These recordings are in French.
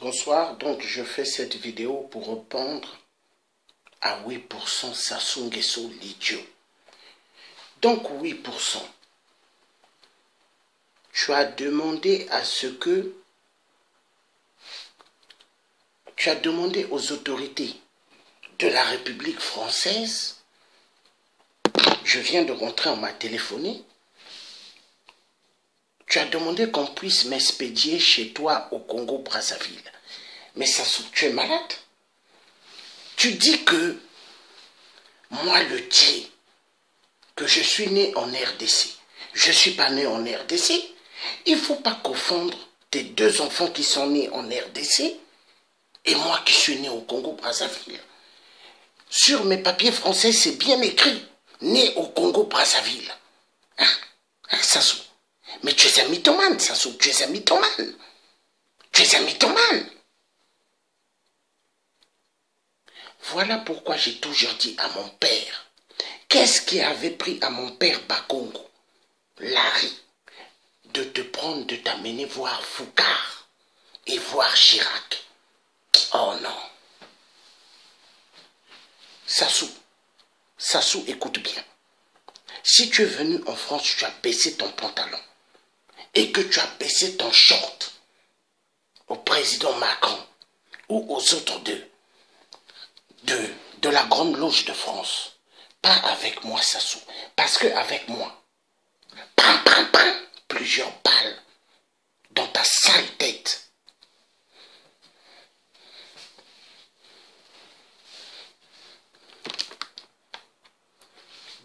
Bonsoir, donc je fais cette vidéo pour répondre à 8% Sassou Nguesso l'idiot. Donc 8%, tu as demandé à ce que, tu as demandé aux autorités de la République française, je viens de rentrer, on m'a téléphoné, tu as demandé qu'on puisse m'expédier chez toi au Congo-Brazzaville. Mais Sassou, tu es malade. Tu dis que moi, le Dieu, que je suis né en RDC. Je ne suis pas né en RDC. Il ne faut pas confondre tes deux enfants qui sont nés en RDC et moi qui suis né au Congo-Brazzaville. Sur mes papiers français, c'est bien écrit. Né au Congo-Brazzaville. Hein? Sassou? Mais tu es un mythomane, Sassou. Tu es un mythomane. Tu es un mythomane. Voilà pourquoi j'ai toujours dit à mon père, qu'est-ce qui avait pris à mon père Bakongo, Larry, de te prendre, de t'amener voir Foucard et voir Chirac? Oh non. Sassou, écoute bien. Si tu es venu en France, tu as baissé ton pantalon et que tu as baissé ton short au président Macron ou aux autres deux de la Grande Loge de France, pas avec moi, Sassou, parce qu'avec moi, plusieurs balles dans ta sale tête.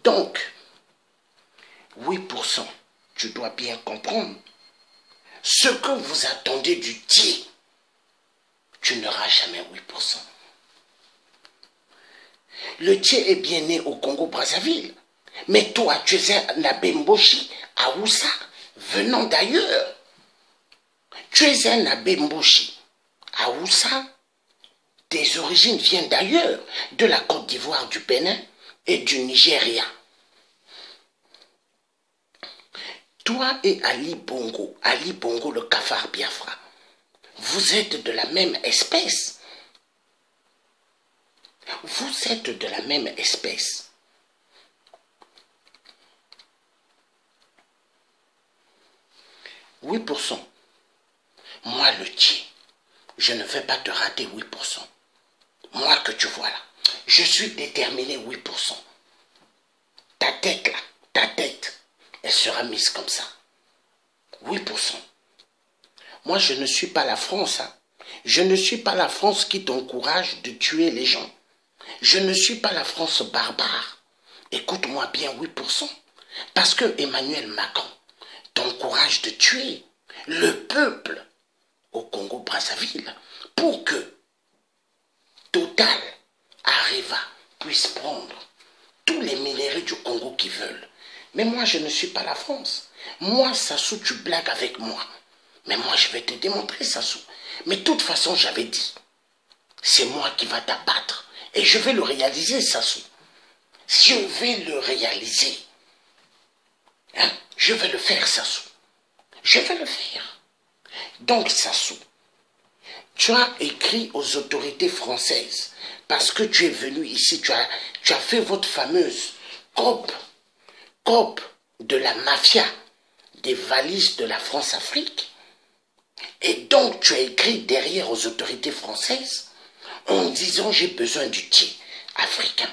Donc, 8%, tu dois bien comprendre, ce que vous attendez du Dieu, tu n'auras jamais 8%. Le Dieu est bien né au Congo-Brazzaville, mais toi, tu es un Abemboshi à Oussa, venant d'ailleurs. Tu es un Abemboshi à Oussa, tes origines viennent d'ailleurs, de la Côte d'Ivoire, du Bénin et du Nigeria. Toi et Ali Bongo le cafard Biafra, vous êtes de la même espèce. Vous êtes de la même espèce. « 8%. Moi, le Dieu, je ne vais pas te rater 8%. Moi que tu vois là, je suis déterminé 8%. Ta tête là, ta tête, elle sera mise comme ça. 8%. Moi, je ne suis pas la France. Hein. Je ne suis pas la France qui t'encourage de tuer les gens. Je ne suis pas la France barbare. Écoute-moi bien, 8%. Parce que Emmanuel Macron t'encourage de tuer le peuple au Congo-Brazzaville pour que Total Areva puisse prendre tous les minéraux du Congo qu'ils veulent. Mais moi, je ne suis pas la France. Moi, Sassou, tu blagues avec moi. Mais moi, je vais te démontrer, Sassou. Mais de toute façon, j'avais dit, c'est moi qui va t'abattre. Et je vais le réaliser, Sassou. Je vais le réaliser. Hein? Je vais le faire, Sassou. Je vais le faire. Donc, Sassou, tu as écrit aux autorités françaises parce que tu es venu ici, tu as fait votre fameuse COP de la mafia des valises de la France-Afrique. Et donc, tu as écrit derrière aux autorités françaises en disant j'ai besoin du thé africain.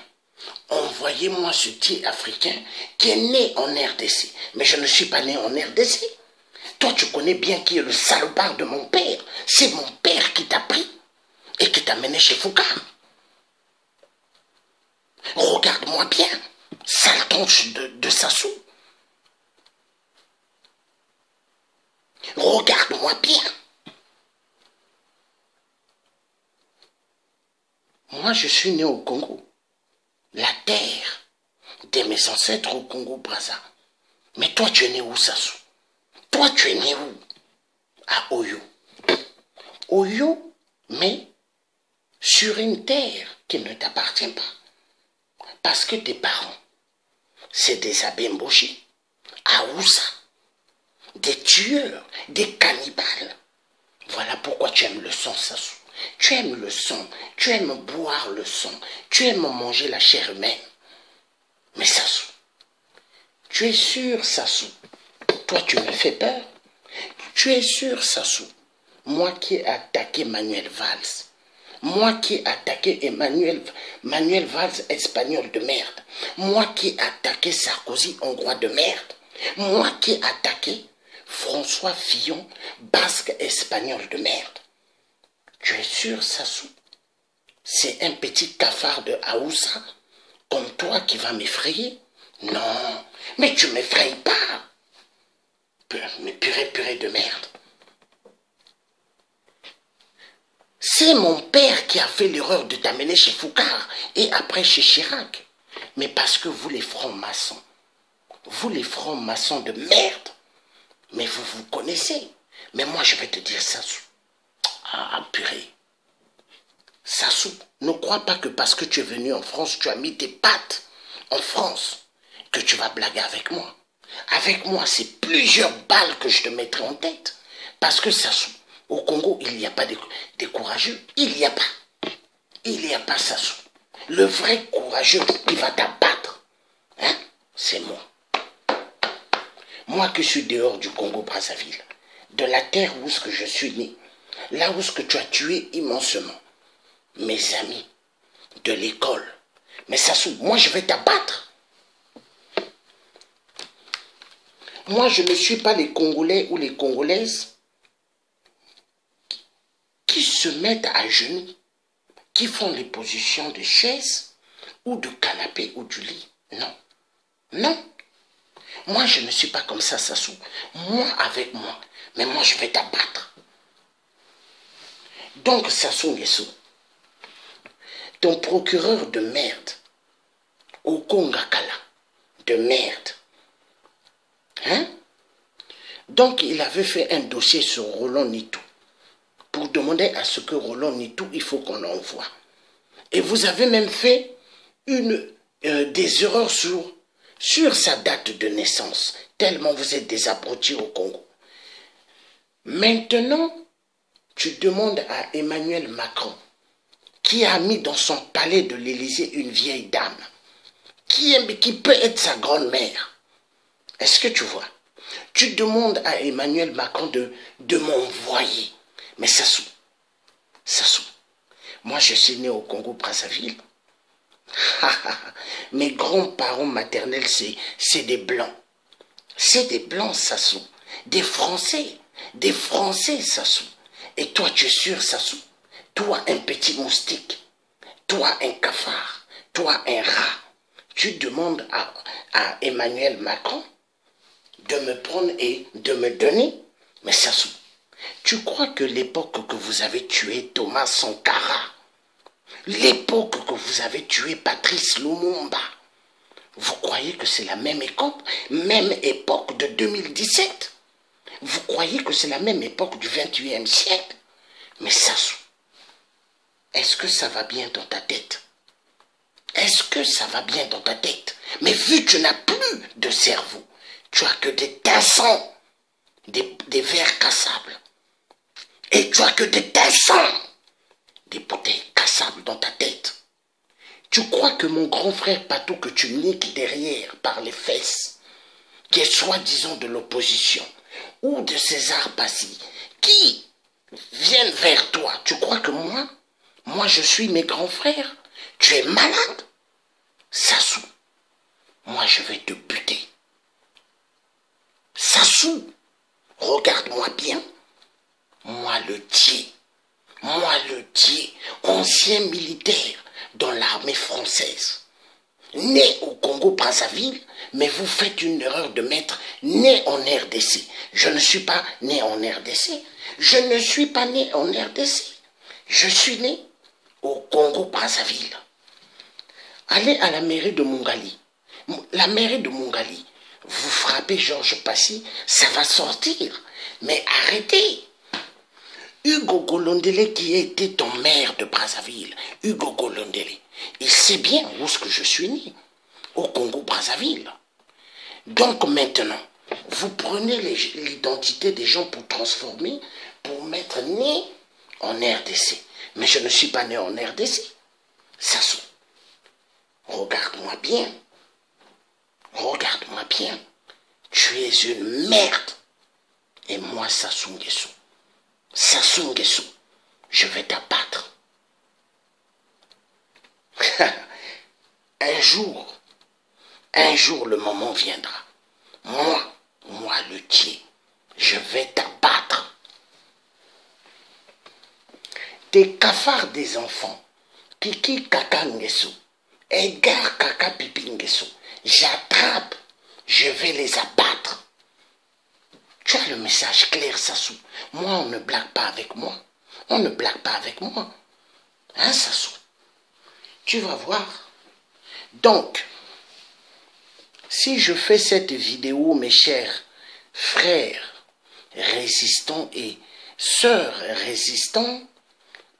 Envoyez-moi ce thé africain qui est né en RDC. Mais je ne suis pas né en RDC. Toi, tu connais bien qui est le salopard de mon père. C'est mon père qui t'a pris et qui t'a mené chez Foucault. Regarde-moi bien, sale tronche de Sassou. Regarde-moi bien. Moi, je suis né au Congo. La terre de mes ancêtres au Congo-Brazza. Mais toi, tu es né où, Sassou? Toi, tu es né où? À Oyo. Oyo, mais sur une terre qui ne t'appartient pas. Parce que tes parents, c'est des Abemboshi, à Oussa, des tueurs, des cannibales. Voilà pourquoi tu aimes le sang, Sassou. Tu aimes le sang, tu aimes boire le sang, tu aimes manger la chair humaine. Mais Sassou, tu es sûr, Sassou, toi tu me fais peur. Tu es sûr, Sassou, moi qui ai attaqué Manuel Valls, moi qui ai attaqué Manuel Valls, espagnol de merde, moi qui ai attaqué Sarkozy, hongrois de merde, moi qui ai attaqué François Fillon, basque espagnol de merde. Tu es sûr, Sassou? C'est un petit cafard de Haoussa, comme toi, qui va m'effrayer? Non, mais tu m'effrayes pas. Mais purée de merde. C'est mon père qui a fait l'erreur de t'amener chez Foucard et après chez Chirac. Mais parce que vous les francs-maçons de merde, mais vous vous connaissez. Mais moi je vais te dire, Sassou. Ah purée. Sassou, ne crois pas que parce que tu es venu en France, tu as mis tes pattes en France, que tu vas blaguer avec moi. Avec moi, c'est plusieurs balles que je te mettrai en tête. Parce que Sassou, au Congo, il n'y a pas des courageux. Il n'y a pas. Il n'y a pas, Sassou. Le vrai courageux qui va t'abattre, hein, c'est moi. Moi qui suis dehors du Congo-Brazzaville, de la terre où ce que je suis né, là où ce que tu as tué immensement, mes amis, de l'école. Mais Sassou, moi je vais t'abattre. Moi je ne suis pas les Congolais ou les Congolaises qui se mettent à genoux, qui font les positions de chaise ou de canapé ou du lit. Non. Non. Moi je ne suis pas comme ça, Sassou. Moi avec moi. Mais moi je vais t'abattre. Donc Sassou Nguesso, ton procureur de merde, au Kongakala, de merde, hein? Donc il avait fait un dossier sur Roland Nitou, pour demander à ce que Roland Nitou, il faut qu'on l'envoie. Et vous avez même fait des erreurs sur sa date de naissance, tellement vous êtes des abrutis au Congo. Maintenant, tu demandes à Emmanuel Macron, qui a mis dans son palais de l'Élysée une vieille dame, qui peut être sa grand-mère. Est-ce que tu vois? Tu demandes à Emmanuel Macron de m'envoyer. Mais Sassou, moi je suis né au Congo-Brazzaville. Mes grands-parents maternels, c'est des Blancs. C'est des Blancs, Sassou. Des Français, Sassou. Et toi, tu es sûr, Sassou? Toi, un petit moustique. Toi, un cafard. Toi, un rat. Tu demandes à Emmanuel Macron de me prendre et de me donner. Mais Sassou, tu crois que l'époque que vous avez tué Thomas Sankara, l'époque que vous avez tué Patrice Lumumba, vous croyez que c'est la même époque de 2017? Vous croyez que c'est la même époque du 21e siècle? Mais Sassou, est-ce que ça va bien dans ta tête? Est-ce que ça va bien dans ta tête? Mais vu que tu n'as plus de cerveau, tu as que des tassans, des verres cassables. Et tu as que des tassans, des bouteilles cassables dans ta tête. Tu crois que mon grand frère Patou que tu niques derrière par les fesses, qui est soi-disant de l'opposition, ou de César Passy, qui viennent vers toi, tu crois que moi je suis mes grands frères? Tu es malade? Sassou, moi je vais te buter. Sassou, regarde-moi bien. Moi le Thié, ancien militaire dans l'armée française, né au Congo-Brazzaville, mais vous faites une erreur de mettre né en RDC. Je ne suis pas né en RDC. Je ne suis pas né en RDC. Je suis né au Congo-Brazzaville. Allez à la mairie de Mungali. La mairie de Mungali, vous frappez Georges Passy, ça va sortir. Mais arrêtez. Hugo Golondele qui était ton maire de Brazzaville, Hugo Golondele, il sait bien où est-ce que je suis né, au Congo-Brazzaville. Donc maintenant, vous prenez l'identité des gens pour pour m'être né en RDC. Mais je ne suis pas né en RDC. Sassou, regarde-moi bien. Regarde-moi bien. Tu es une merde. Et moi, Sassou Nguesso, je vais t'abattre. Un jour, le moment viendra. Moi, le Thié, je vais t'abattre. Des cafards des enfants, Kiki Kaka Nguesso, Edgar Kaka Pipi Nguesso, j'attrape, je vais les abattre. Tu as le message clair, Sassou. Moi, on ne blague pas avec moi. On ne blague pas avec moi. Hein, Sassou? Tu vas voir. Donc, si je fais cette vidéo, mes chers frères résistants et sœurs résistants,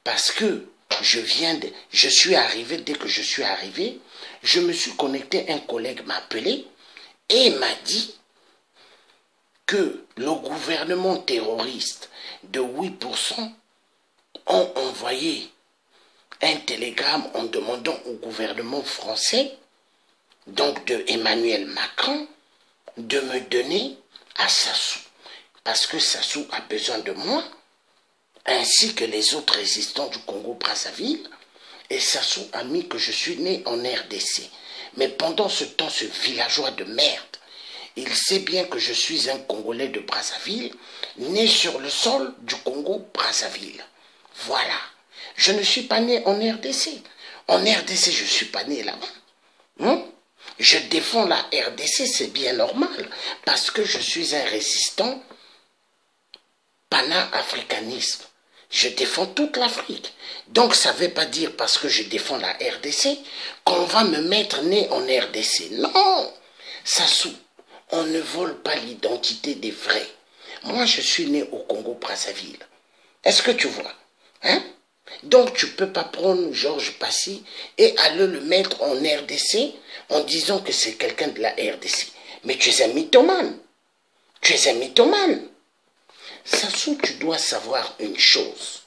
parce que je suis arrivé, dès que je suis arrivé, je me suis connecté, un collègue m'a appelé et m'a dit que le gouvernement terroriste de 8% ont envoyé un télégramme en demandant au gouvernement français, donc de Emmanuel Macron, de me donner à Sassou. Parce que Sassou a besoin de moi, ainsi que les autres résistants du Congo-Brazzaville. Et Sassou a mis que je suis né en RDC. Mais pendant ce temps, ce villageois de merde, il sait bien que je suis un Congolais de Brazzaville, né sur le sol du Congo-Brazzaville. Voilà. Je ne suis pas né en RDC. En RDC, je ne suis pas né là-bas. Je défends la RDC, c'est bien normal, parce que je suis un résistant panafricanisme. Je défends toute l'Afrique. Donc ça ne veut pas dire parce que je défends la RDC qu'on va me mettre né en RDC. Non, Sassou, on ne vole pas l'identité des vrais. Moi, je suis né au Congo-Brazzaville. Est-ce que tu vois? Hein? Donc tu ne peux pas prendre Georges Passy et aller le mettre en RDC en disant que c'est quelqu'un de la RDC. Mais tu es un mythomane. Tu es un mythomane. Sassou, tu dois savoir une chose.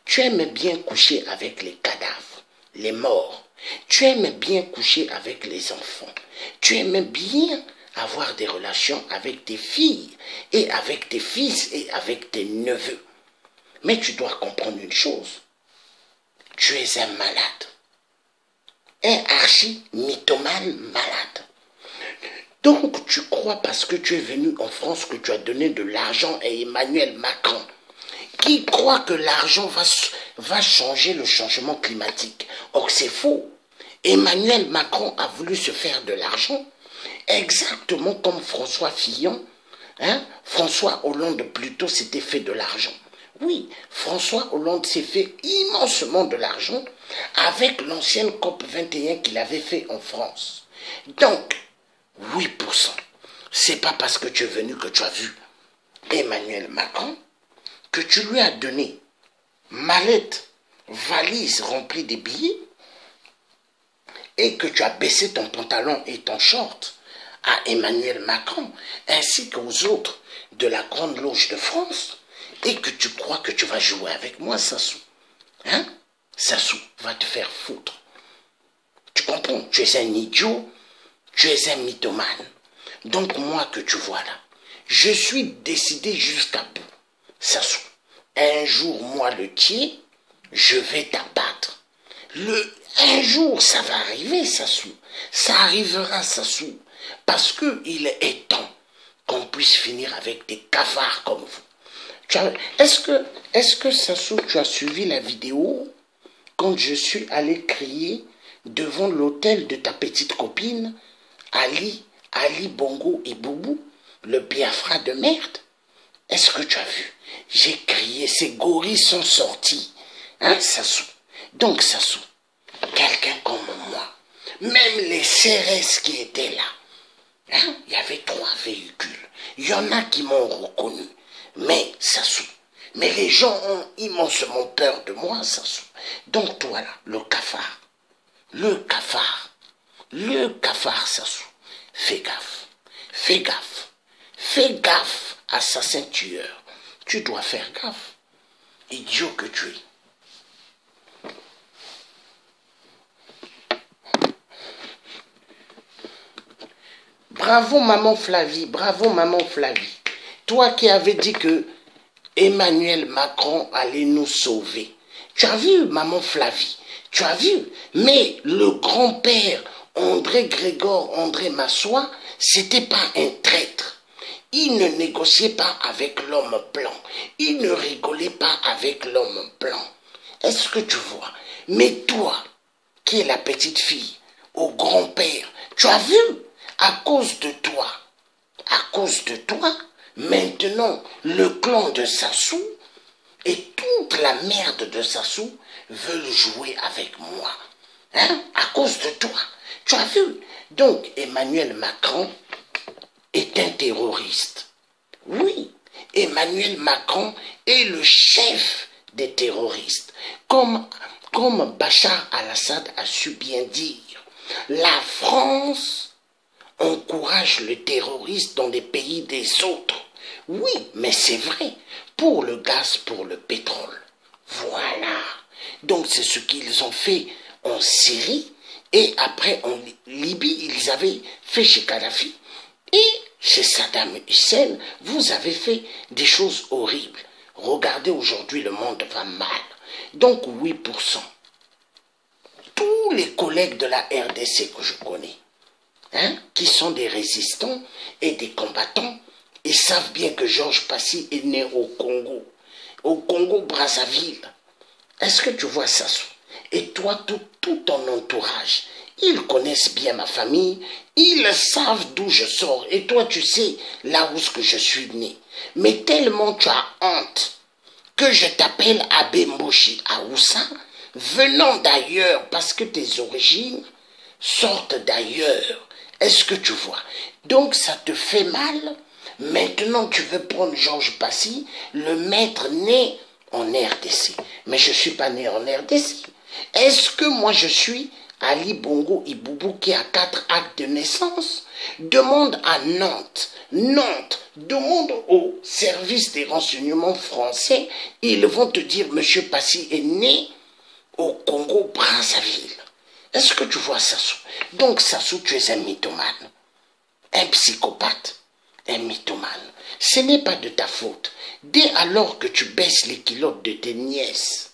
Tu aimes bien coucher avec les cadavres, les morts. Tu aimes bien coucher avec les enfants. Tu aimes bien avoir des relations avec tes filles et avec tes fils et avec tes neveux. Mais tu dois comprendre une chose. Tu es un malade. Un archi-mythomane malade. Donc, tu crois parce que tu es venu en France que tu as donné de l'argent à Emmanuel Macron, qui croit que l'argent va changer le changement climatique. Or, c'est faux. Emmanuel Macron a voulu se faire de l'argent, exactement comme François Fillon. François Hollande plutôt s'était fait de l'argent. Oui, François Hollande s'est fait immensement de l'argent avec l'ancienne COP 21 qu'il avait fait en France. Donc, 8%. C'est pas parce que tu es venu que tu as vu Emmanuel Macron que tu lui as donné mallette, valise remplie de billets et que tu as baissé ton pantalon et ton short à Emmanuel Macron ainsi qu'aux autres de la Grande Loge de France et que tu crois que tu vas jouer avec moi, Sassou. Hein? Sassou va te faire foutre. Tu comprends? Tu es un idiot. Tu es un mythomane. Donc moi que tu vois là, je suis décidé jusqu'à bout. Sassou, un jour, moi le Thié, je vais t'abattre. Un jour, ça va arriver, Sassou. Ça arrivera, Sassou. Parce qu'il est temps qu'on puisse finir avec des cafards comme vous. Est-ce que Sassou, tu as suivi la vidéo quand je suis allé crier devant l'hôtel de ta petite copine Ali Bongo et Boubou, le Biafra de merde? Est-ce que tu as vu? J'ai crié, ces gorilles sont sortis. Hein, Sassou? Donc, Sassou, quelqu'un comme moi, même les CRS qui étaient là, hein, il y avait 3 véhicules. Il y en a qui m'ont reconnu. Mais, Sassou, mais les gens ont immensement peur de moi, Sassou. Donc, toi là, le cafard, Sassou, fais gaffe, assassin tueur, tu dois faire gaffe. Idiot que tu es. Bravo maman Flavie, bravo maman Flavie. Toi qui avais dit que Emmanuel Macron allait nous sauver. Tu as vu maman Flavie, tu as vu. Mais le grand-père André Grégor, André Massois, c'était pas un traître. Il ne négociait pas avec l'homme blanc. Il ne rigolait pas avec l'homme blanc. Est-ce que tu vois? Mais toi, qui es la petite fille, au grand-père, tu as vu? À cause de toi, maintenant, le clan de Sassou et toute la merde de Sassou veulent jouer avec moi. Hein? À cause de toi. Tu as vu? Donc, Emmanuel Macron est un terroriste. Oui, Emmanuel Macron est le chef des terroristes. Comme Bachar al-Assad a su bien dire, la France encourage le terrorisme dans les pays des autres. Oui, mais c'est vrai, pour le gaz, pour le pétrole. Voilà. Donc c'est ce qu'ils ont fait en Syrie et après en Libye, ils avaient fait chez Kadhafi. Et chez Saddam Hussein, vous avez fait des choses horribles. Regardez aujourd'hui, le monde va mal. Donc 8%. Tous les collègues de la RDC que je connais, hein, qui sont des résistants et des combattants, ils savent bien que Georges Passy est né au Congo Brazzaville. Est-ce que tu vois ça? Et toi, tout ton entourage, ils connaissent bien ma famille, ils savent d'où je sors, et toi tu sais là où je suis né. Mais tellement tu as honte que je t'appelle Abbé Mboshi Aoussa, venant d'ailleurs parce que tes origines sortent d'ailleurs. Est-ce que tu vois? Donc ça te fait mal. Maintenant tu veux prendre Georges Passy, le mettre né en RDC. Mais je ne suis pas né en RDC. Est-ce que moi je suis Ali Bongo Iboubou qui a 4 actes de naissance? Demande à Nantes. Demande au service des renseignements français. Ils vont te dire, Monsieur Passy est né au Congo Brazzaville. Est-ce que tu vois Sassou? Donc Sassou, tu es un mythomane, un psychopathe, un mythomane. Ce n'est pas de ta faute. Dès alors que tu baisses les culottes de tes nièces,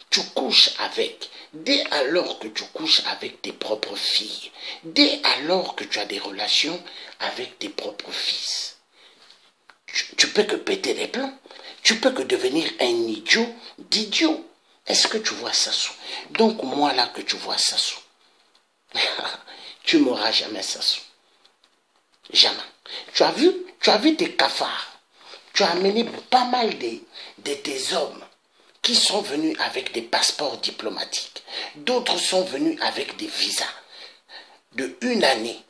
tu couches avec. Dès alors que tu couches avec tes propres filles, dès alors que tu as des relations avec tes propres fils, tu peux que péter les plombs, tu peux que devenir un idiot d'idiot. Est-ce que tu vois Sassou? Donc moi là que tu vois Sassou, tu m'auras jamais Sassou. Jamais. Tu as vu tes cafards, tu as amené pas mal de tes hommes qui sont venus avec des passeports diplomatiques. D'autres sont venus avec des visas de 1 année.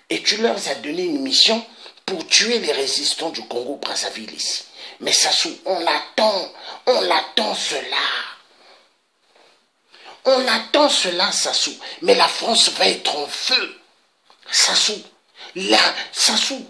Et tu leur as donné une mission pour tuer les résistants du Congo-Brazzaville ici. Mais Sassou, on attend cela. On attend cela, Sassou. Mais la France va être en feu. Sassou,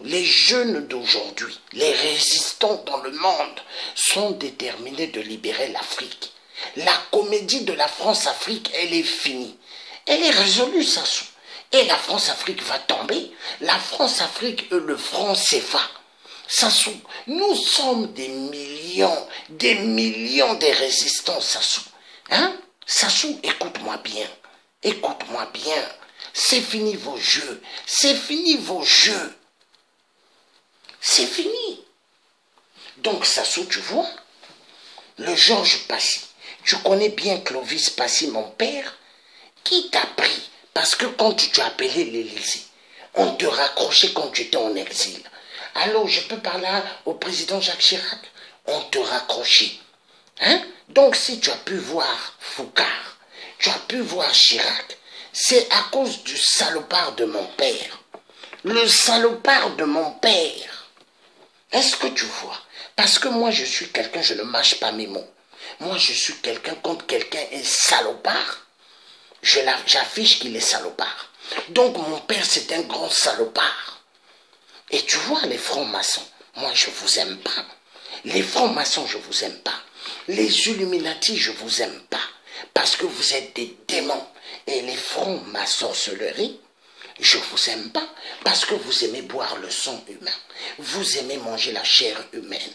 les jeunes d'aujourd'hui, les résistants dans le monde, sont déterminés de libérer l'Afrique. La comédie de la France-Afrique, elle est finie. Elle est résolue, Sassou. Et la France-Afrique va tomber. La France-Afrique et le franc CFA. Sassou, nous sommes des millions des résistants, Sassou. Hein? Sassou, écoute-moi bien. Écoute-moi bien. C'est fini vos jeux. C'est fini vos jeux. C'est fini. Donc, Sassou, tu vois, le Georges Passy, tu connais bien Clovis Passy, mon père, qui t'a pris. Parce que quand tu appelais l'Élysée, on te raccrochait quand tu étais en exil. Alors, je peux parler au président Jacques Chirac? On te raccrochait. Hein? Donc, si tu as pu voir Foucard, tu as pu voir Chirac, c'est à cause du salopard de mon père. Le salopard de mon père. Est-ce que tu vois? Parce que moi, je suis quelqu'un, je ne mâche pas mes mots. Moi, je suis quelqu'un, quand quelqu'un est salopard, j'affiche qu'il est salopard. Donc, mon père, c'est un grand salopard. Et tu vois, les francs-maçons, moi, je ne vous aime pas. Les francs-maçons, je ne vous aime pas. Les Illuminati, je vous aime pas, parce que vous êtes des démons. Et les francs-maçonneries, je vous aime pas, parce que vous aimez boire le sang humain. Vous aimez manger la chair humaine.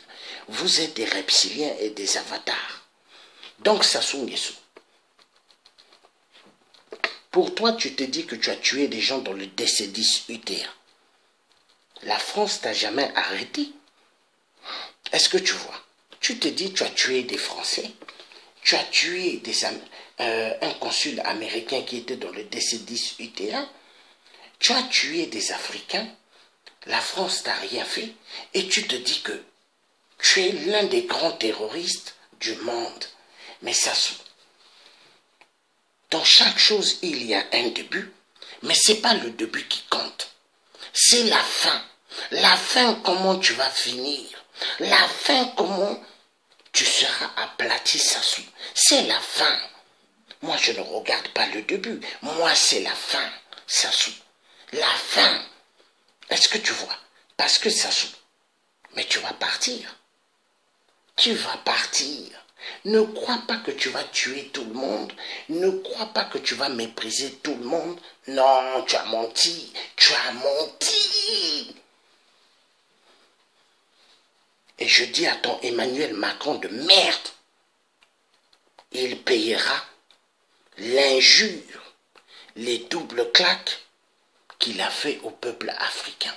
Vous êtes des reptiliens et des avatars. Donc, Sassou Nguesso, pour toi, tu te dis que tu as tué des gens dans le DC-10 UTA. La France t'a jamais arrêté. Est-ce que tu vois? Tu te dis, tu as tué des Français, tu as tué un consul américain qui était dans le DC-10 UTA, tu as tué des Africains, la France t'a rien fait, et tu te dis que tu es l'un des grands terroristes du monde. Mais Sassou, dans chaque chose, il y a un début, mais ce n'est pas le début qui compte. C'est la fin. La fin, comment tu vas finir. La fin, comment tu seras aplati, Sassou. C'est la fin. Moi, je ne regarde pas le début. Moi, c'est la fin, Sassou. La fin. Est-ce que tu vois? Parce que, Sassou, mais tu vas partir. Tu vas partir. Ne crois pas que tu vas tuer tout le monde. Ne crois pas que tu vas mépriser tout le monde. Non, tu as menti. Tu as menti. Et je dis à ton Emmanuel Macron de merde, il payera l'injure, les doubles claques qu'il a fait au peuple africain.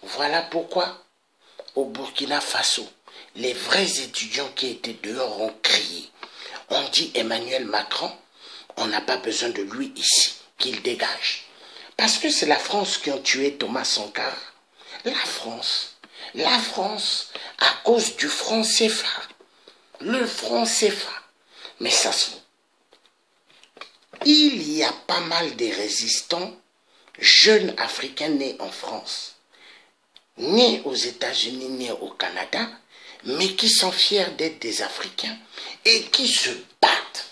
Voilà pourquoi, au Burkina Faso, les vrais étudiants qui étaient dehors ont crié. On dit Emmanuel Macron, on n'a pas besoin de lui ici, qu'il dégage. Parce que c'est la France qui a tué Thomas Sankara. La France, à cause du franc CFA. Le franc CFA. Mais ça se voit. Il y a pas mal de résistants, jeunes Africains nés en France, nés aux États-Unis, nés au Canada, mais qui sont fiers d'être des Africains et qui se battent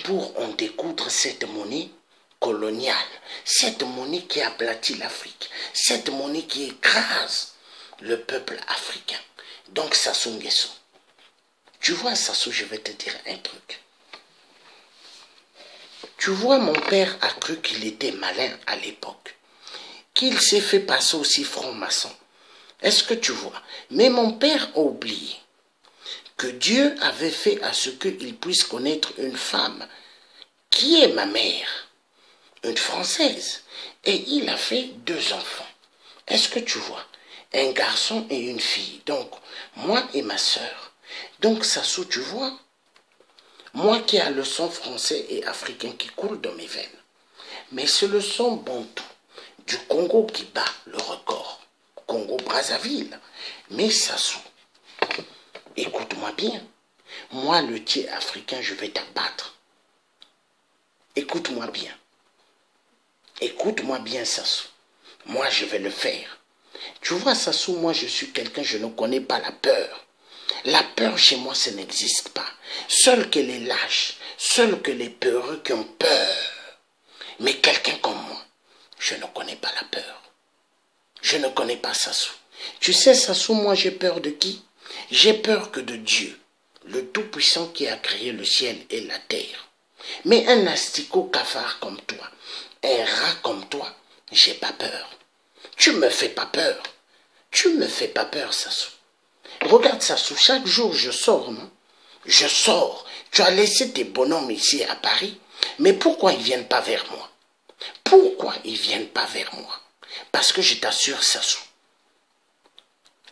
pour en découdre cette monnaie coloniale, cette monnaie qui aplatit l'Afrique, cette monnaie qui écrase le peuple africain. Donc Sassou Nguesso, tu vois Sassou, je vais te dire un truc. Tu vois, mon père a cru qu'il était malin à l'époque, qu'il s'est fait passer aussi franc-maçon. Est-ce que tu vois? Mais mon père a oublié que Dieu avait fait à ce qu'il puisse connaître une femme qui est ma mère, une Française, et il a fait 2 enfants. Est-ce que tu vois? Un garçon et une fille, donc moi et ma sœur. Donc Sassou, tu vois, moi qui ai le sang français et africain qui coule dans mes veines, mais c'est le sang bantou du Congo qui bat le record. Congo-Brazzaville. Mais Sassou, écoute-moi bien. Moi, le Thié africain, je vais t'abattre. Écoute-moi bien. Écoute-moi bien, Sassou. Moi, je vais le faire. Tu vois, Sassou, moi, je suis quelqu'un, je ne connais pas la peur. La peur, chez moi, ça n'existe pas. Seul que les lâches, seul que les peureux qui ont peur. Mais quelqu'un comme moi, je ne connais pas la peur. Je ne connais pas Sassou. Tu sais, Sassou, moi j'ai peur de qui? J'ai peur que de Dieu, le Tout-Puissant qui a créé le ciel et la terre. Mais un asticot cafard comme toi, un rat comme toi, j'ai pas peur. Tu me fais pas peur. Tu me fais pas peur, Sassou. Regarde, Sassou, chaque jour je sors, non? Je sors. Tu as laissé tes bonhommes ici à Paris, mais pourquoi ils ne viennent pas vers moi? Pourquoi ils ne viennent pas vers moi? Parce que je t'assure, Sassou,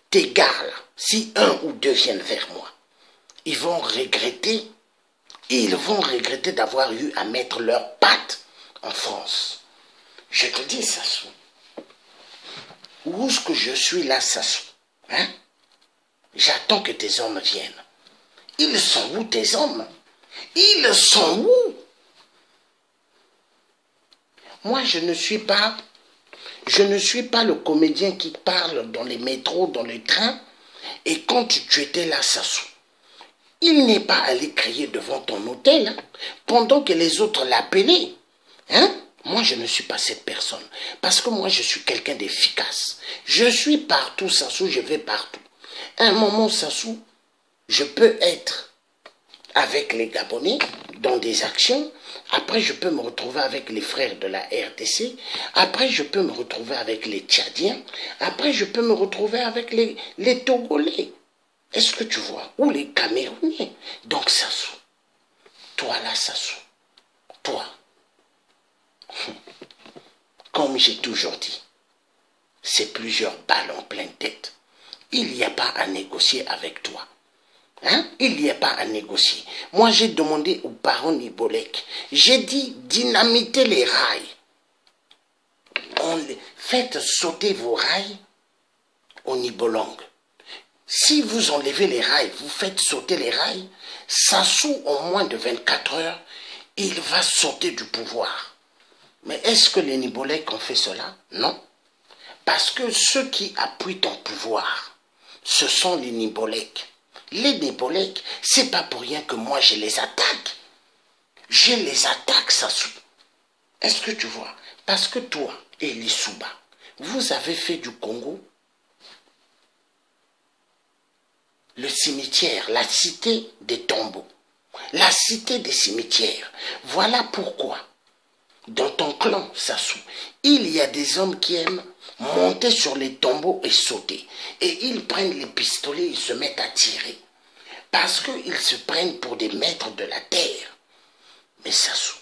tes gars là, si 1 ou 2 viennent vers moi, ils vont regretter d'avoir eu à mettre leurs pattes en France. Je te dis, Sassou, où est-ce que je suis là, Sassou? Hein? J'attends que tes hommes viennent. Ils sont où tes hommes? Ils sont où? Moi, je ne suis pas le comédien qui parle dans les métros, dans les trains. Et quand tu étais là, Sassou, il n'est pas allé crier devant ton hôtel, hein, pendant que les autres l'appelaient. Hein? Moi, je ne suis pas cette personne. Parce que moi, je suis quelqu'un d'efficace. Je suis partout, Sassou, je vais partout. À un moment, Sassou, je peux être avec les Gabonais dans des actions. Après, je peux me retrouver avec les frères de la RDC. Après, je peux me retrouver avec les Tchadiens. Après, je peux me retrouver avec les Togolais. Est-ce que tu vois? Ou les Camerounais. Donc, Sassou, toi là, Sassou, toi, comme j'ai toujours dit, c'est plusieurs balles en pleine tête. Il n'y a pas à négocier avec toi. Hein? Il n'y a pas à négocier. Moi, j'ai demandé au baron Nibolek, j'ai dit dynamitez les rails. Faites sauter vos rails au Nibolong. Si vous enlevez les rails, vous faites sauter les rails, Sassou, en moins de 24 heures, il va sauter du pouvoir. Mais est-ce que les Nibolek ont fait cela? Non. Parce que ceux qui appuient ton pouvoir, ce sont les Nibolek. Les Nibolek, c'est pas pour rien que moi je les attaque. Je les attaque, Sassou. Est-ce que tu vois? Parce que toi et les Souba, vous avez fait du Congo le cimetière, la cité des tombeaux, la cité des cimetières. Voilà pourquoi, dans ton clan, Sassou, il y a des hommes qui aiment monter sur les tombeaux et sauter. Et ils prennent les pistolets et se mettent à tirer. Parce qu'ils se prennent pour des maîtres de la terre. Mais Sassou,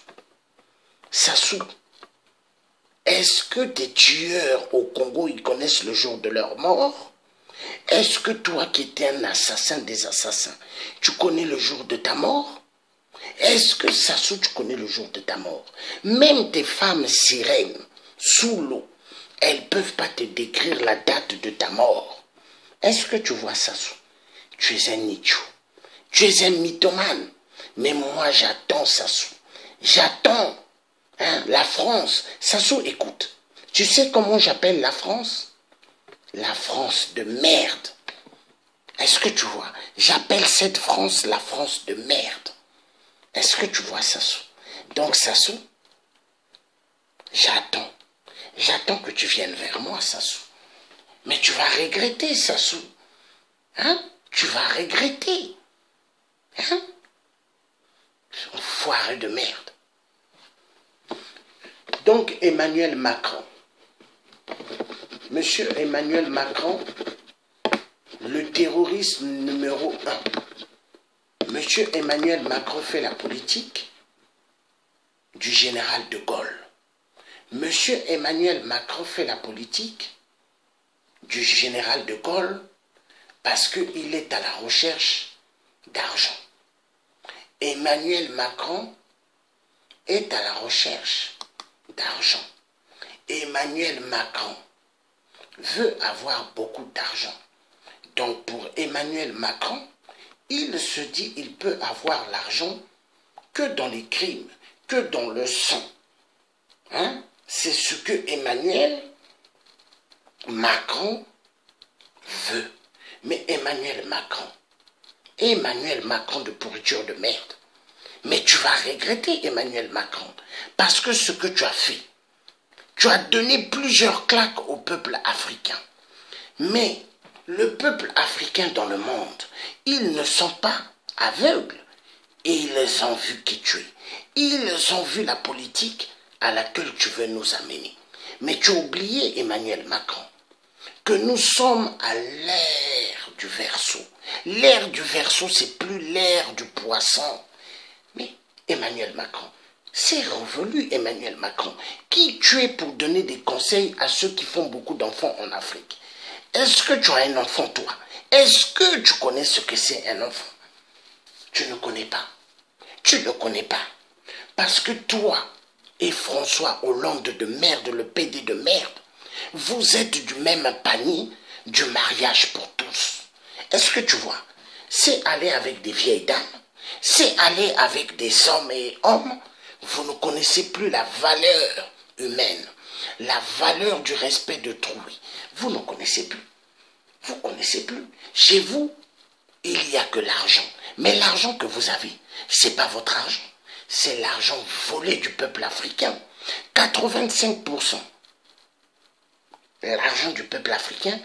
est-ce que tes tueurs au Congo, ils connaissent le jour de leur mort? Est-ce que toi qui étais un assassin des assassins, tu connais le jour de ta mort? Est-ce que Sassou, tu connais le jour de ta mort? Même tes femmes sirènes, sous l'eau, elles ne peuvent pas te décrire la date de ta mort. Est-ce que tu vois, Sassou? Tu es un idiot. Tu es un mythomane. Mais moi, j'attends, Sassou. J'attends. Hein, la France. Sassou, écoute. Tu sais comment j'appelle la France? La France de merde. Est-ce que tu vois? J'appelle cette France la France de merde. Est-ce que tu vois, Sassou? Donc, Sassou, j'attends. J'attends que tu viennes vers moi, Sassou. Mais tu vas regretter, Sassou. Hein? Tu vas regretter. Hein? Foiré de merde. Donc, Emmanuel Macron. Monsieur Emmanuel Macron, le terroriste numéro 1. Monsieur Emmanuel Macron fait la politique du général de Gaulle. Monsieur Emmanuel Macron fait la politique du général de Gaulle parce qu'il est à la recherche d'argent. Emmanuel Macron est à la recherche d'argent. Emmanuel Macron veut avoir beaucoup d'argent. Donc pour Emmanuel Macron, il se dit qu'il peut avoir l'argent que dans les crimes, que dans le sang. Hein? C'est ce que Emmanuel Macron veut. Mais Emmanuel Macron de pourriture de merde. Mais tu vas regretter Emmanuel Macron. Parce que ce que tu as fait, tu as donné plusieurs claques au peuple africain. Mais le peuple africain dans le monde, ils ne sont pas aveugles. Et ils ont vu qui tu es. Ils ont vu la politique à laquelle tu veux nous amener. Mais tu as oublié, Emmanuel Macron, que nous sommes à l'ère du Verseau. L'ère du Verseau, c'est plus l'ère du poisson. Mais Emmanuel Macron, c'est révolu, Emmanuel Macron. Qui tu es pour donner des conseils à ceux qui font beaucoup d'enfants en Afrique? Est-ce que tu as un enfant, toi? Est-ce que tu connais ce que c'est un enfant? Tu ne connais pas. Tu ne connais pas. Parce que toi et François Hollande de merde, le PD de merde, vous êtes du même panier du mariage pour tous. Est-ce que tu vois? C'est aller avec des vieilles dames, c'est aller avec des hommes et hommes. Vous ne connaissez plus la valeur humaine, la valeur du respect d'autrui. Vous ne connaissez plus. Vous ne connaissez plus. Chez vous, il n'y a que l'argent. Mais l'argent que vous avez, ce n'est pas votre argent. C'est l'argent volé du peuple africain. 85%. L'argent du peuple africain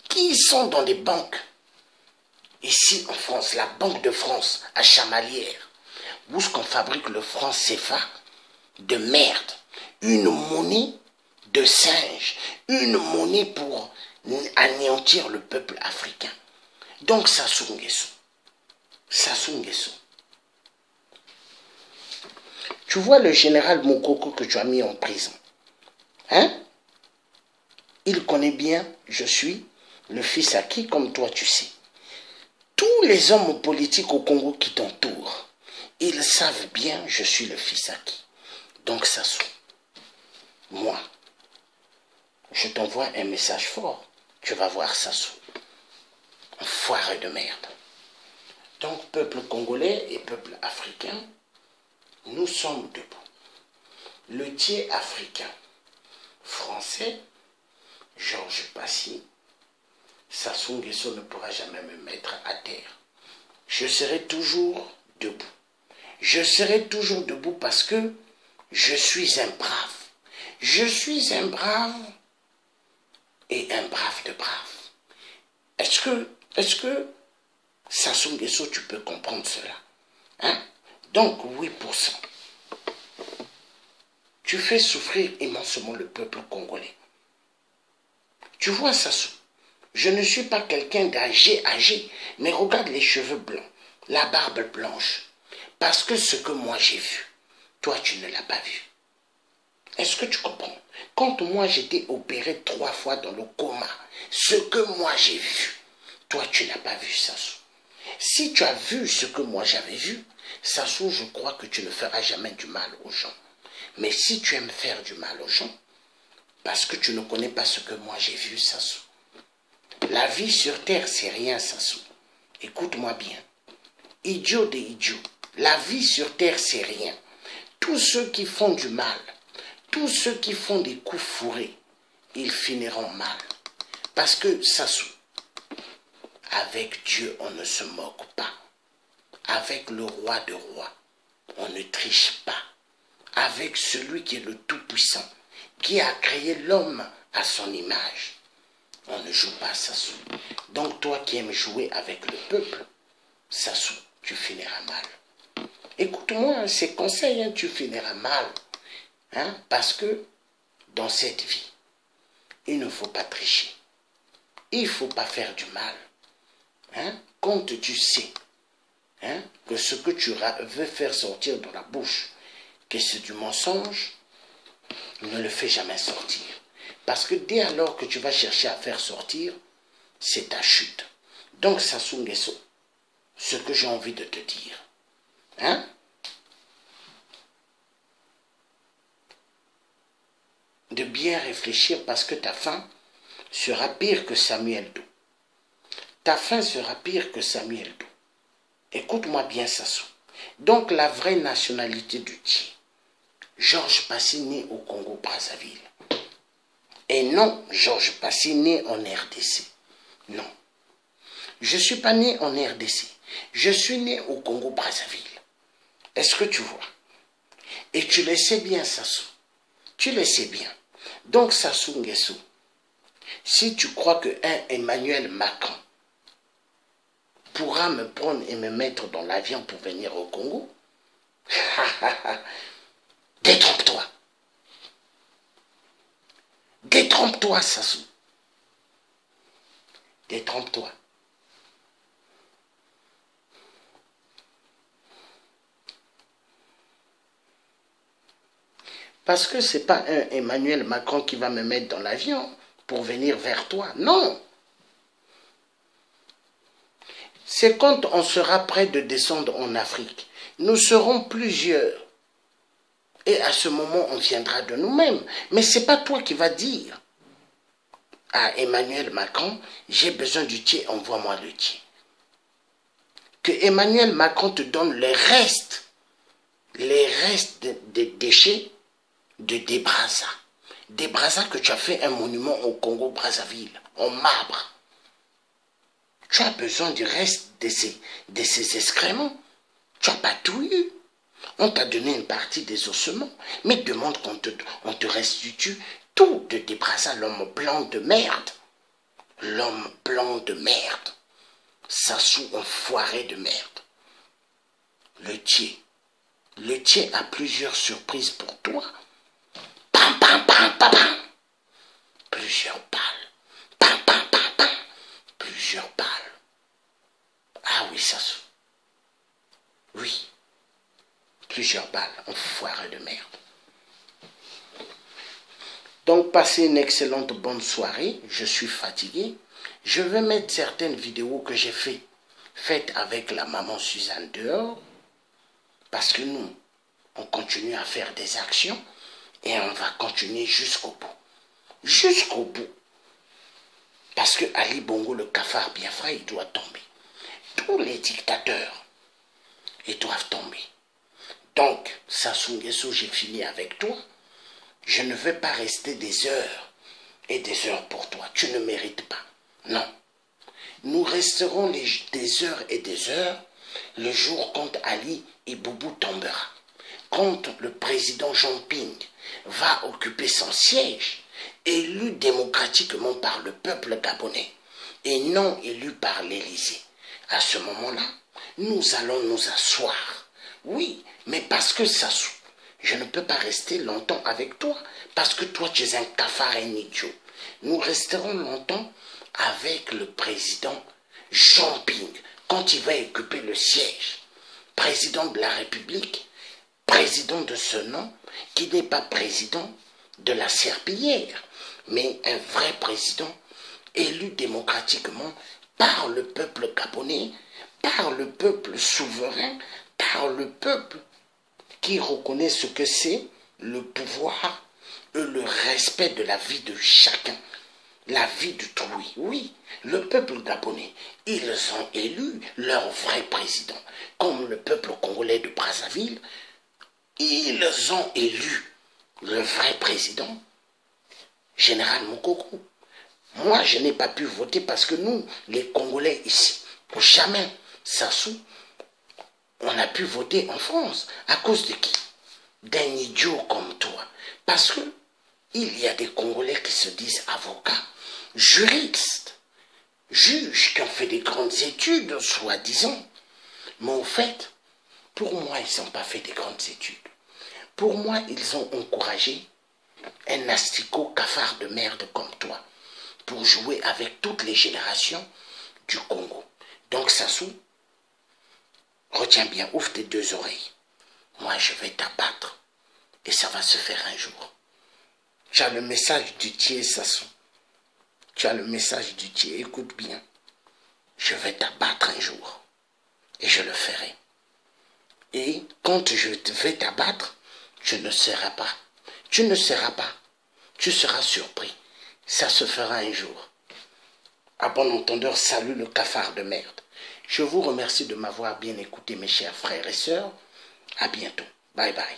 qui sont dans des banques ici en France, la Banque de France, à Chamalières, où est-ce qu'on fabrique le franc CFA de merde, une monnaie de singe, une monnaie pour anéantir le peuple africain. Donc Sassou Nguesso, tu vois le général Mokoko que tu as mis en prison, hein? Il connaît bien, je suis le fils à qui, comme toi tu sais. Tous les hommes politiques au Congo qui t'entourent, ils savent bien je suis le fils à qui. Donc Sassou, moi, je t'envoie un message fort. Tu vas voir Sassou. Enfoiré de merde. Donc peuple congolais et peuple africain, nous sommes debout. Le tiers africain, français, Georges Passy, Sassou Nguesso ne pourra jamais me mettre à terre. Je serai toujours debout. Je serai toujours debout parce que je suis un brave. Je suis un brave et un brave de brave. Est-ce que Sassou Nguesso, tu peux comprendre cela? Hein? Donc, 8%. Tu fais souffrir immensément le peuple congolais. Tu vois, Sassou, je ne suis pas quelqu'un d'âgé, mais regarde les cheveux blancs, la barbe blanche. Parce que ce que moi j'ai vu, toi tu ne l'as pas vu. Est-ce que tu comprends? Quand moi j'étais opéré 3 fois dans le coma, ce que moi j'ai vu, toi tu n'as pas vu, Sassou. Si tu as vu ce que moi j'avais vu, Sassou, je crois que tu ne feras jamais du mal aux gens. Mais si tu aimes faire du mal aux gens, parce que tu ne connais pas ce que moi j'ai vu, Sassou. La vie sur terre, c'est rien, Sassou. Écoute-moi bien. Idiot des idiots. La vie sur terre, c'est rien. Tous ceux qui font du mal, tous ceux qui font des coups fourrés, ils finiront mal. Parce que, Sassou, avec Dieu, on ne se moque pas. Avec le roi de rois, on ne triche pas. Avec celui qui est le Tout-Puissant, qui a créé l'homme à son image, on ne joue pas, Sassou. Donc toi qui aimes jouer avec le peuple, Sassou, tu finiras mal. Écoute-moi, ces conseils, hein, tu finiras mal. Hein, parce que dans cette vie, il ne faut pas tricher. Il ne faut pas faire du mal. Hein, quand tu sais, hein, que ce que tu veux faire sortir de la bouche, que c'est du mensonge, ne le fais jamais sortir. Parce que dès alors que tu vas chercher à faire sortir, c'est ta chute. Donc, Sassou Nguesso, ce que j'ai envie de te dire, hein, de bien réfléchir parce que ta fin sera pire que Samuel Doe. Ta fin sera pire que Samuel Doe. Écoute-moi bien, Sassou. Donc, la vraie nationalité du Tchè, Georges Passy né au Congo-Brazzaville. Et non, Georges Passy né en RDC. Non. Je ne suis pas né en RDC. Je suis né au Congo-Brazzaville. Est-ce que tu vois? Et tu le sais bien, Sassou. Tu le sais bien. Donc, Sassou Nguesso, si tu crois qu'un Emmanuel Macron pourra me prendre et me mettre dans l'avion pour venir au Congo, détrompe-toi. Détrompe-toi, Sassou. Détrompe-toi. Parce que ce n'est pas un Emmanuel Macron qui va me mettre dans l'avion pour venir vers toi. Non. C'est quand on sera prêt de descendre en Afrique. Nous serons plusieurs. Et à ce moment, on viendra de nous-mêmes. Mais ce n'est pas toi qui vas dire à Emmanuel Macron, j'ai besoin du Tchè, envoie-moi le Tchè. Que Emmanuel Macron te donne les restes des déchets de Debraza. Debraza que tu as fait un monument au Congo-Brazzaville, en marbre. Tu as besoin du reste de ces excréments. Tu n'as pas tout eu. On t'a donné une partie des ossements, mais demande qu'on te restitue tout de Debraza, l'homme blanc de merde. L'homme blanc de merde. Sassou, enfoiré de merde. Le Thié a plusieurs surprises pour toi. Pam, pam, pam, pam, pam. Plusieurs balles. Pam, pam, pam, pam. Plusieurs balles. Ah oui, Sassou. Oui. Plusieurs balles, enfoiré de merde. Donc, passez une excellente bonne soirée. Je suis fatigué. Je vais mettre certaines vidéos que j'ai faites avec la maman Suzanne dehors. Parce que nous, on continue à faire des actions et on va continuer jusqu'au bout. Jusqu'au bout. Parce que Ali Bongo, le cafard Biafra, il doit tomber. Tous les dictateurs, ils doivent tomber. Donc, Sassou Nguesso, j'ai fini avec toi. Je ne vais pas rester des heures et des heures pour toi. Tu ne mérites pas. Non. Nous resterons des heures et des heures le jour quand Ali et Boubou tombera. Quand le président Jean Ping va occuper son siège, élu démocratiquement par le peuple gabonais et non élu par l'Élysée. À ce moment-là, nous allons nous asseoir. Oui, mais parce que Sassou, je ne peux pas rester longtemps avec toi, parce que toi tu es un cafard, un idiot. Nous resterons longtemps avec le président Jean Ping, quand il va occuper le siège. Président de la République, président de ce nom, qui n'est pas président de la serpillière, mais un vrai président élu démocratiquement par le peuple gabonais, par le peuple souverain, par le peuple qui reconnaît ce que c'est le pouvoir et le respect de la vie de chacun, la vie d'autrui. Oui, le peuple gabonais, ils ont élu leur vrai président, comme le peuple congolais de Brazzaville, ils ont élu le vrai président, Général Mokoko. Moi, je n'ai pas pu voter parce que nous, les Congolais ici, jamais, Sassou, on a pu voter en France. À cause de qui? D'un idiot comme toi. Parce que il y a des Congolais qui se disent avocats, juristes, juges qui ont fait des grandes études, soi-disant. Mais au fait, pour moi, ils n'ont pas fait des grandes études. Pour moi, ils ont encouragé un asticot cafard de merde comme toi pour jouer avec toutes les générations du Congo. Donc, Sassou, retiens bien, ouvre tes deux oreilles. Moi, je vais t'abattre. Et ça va se faire un jour. Tu as le message du Thié, Sassou. Tu as le message du Thié. Écoute bien. Je vais t'abattre un jour. Et je le ferai. Et quand je vais t'abattre, tu ne seras pas. Tu ne seras pas. Tu seras surpris. Ça se fera un jour. À bon entendeur, salut le cafard de merde. Je vous remercie de m'avoir bien écouté, mes chers frères et sœurs. À bientôt. Bye bye.